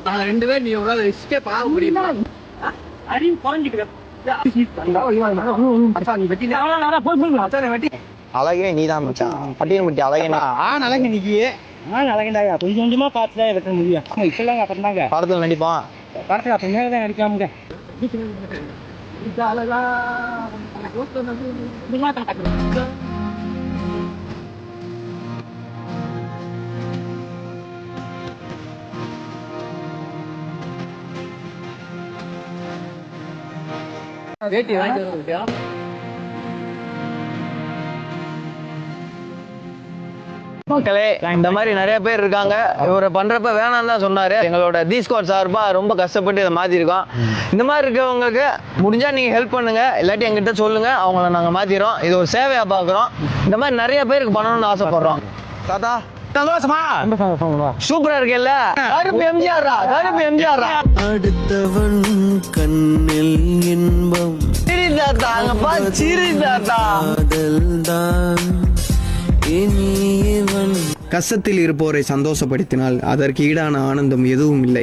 நாங்க 2 பேரும் நீ ஒரு ரிஸ்கே பார்க்க முடியுமா? அறிவு குறைஞ்சிக்கிறேன். அழகே நீதான் மச்சான். பட்டியல் முட்டி அழகே அழகு நிக்கி அழகண்டாங்க கொஞ்சம் கொஞ்சமா பார்த்துதான் எடுக்க முடியும். இப்பெல்லாம் அப்புறம் தாங்க படத்துல நடிப்பான். படத்துக்கு அப்புறம் தான் நடிக்காமங்க. வேட்டி வாங்கிட்டு மக்களே இந்த மாதிரி நிறைய பேர் இருக்காங்க. இவரை பண்றப்ப வேணாம் தான் சொன்னாரு. எங்களோட தி ஸ்குவாட் சார்பா ரொம்ப கஷ்டப்பட்டு இதை மாத்திருக்கோம். இந்த மாதிரி இருக்கவங்களுக்கு முடிஞ்சா நீங்க ஹெல்ப் பண்ணுங்க, இல்லாட்டி எங்கிட்ட சொல்லுங்க, அவங்கள நாங்க மாத்திரோம். இது ஒரு சேவையா பாக்குறோம். இந்த மாதிரி நிறைய பேருக்கு பண்ணணும்னு ஆசைப்படுறோம். தாத்தா சூப்பரா இருக்குல்ல? கருப்பு எம்ஜிஆரா, கருப்பு எம்ஜிஆரா. அடுத்தவன் கண்ணில் இன்பம் சிரி தாத்தா, அங்கப்பா சிரி தாத்தா. கஷ்டத்தில் இருப்போரை சந்தோஷப்படுத்தினால் அதற்கு ஈடான ஆனந்தம் எதுவும் இல்லை.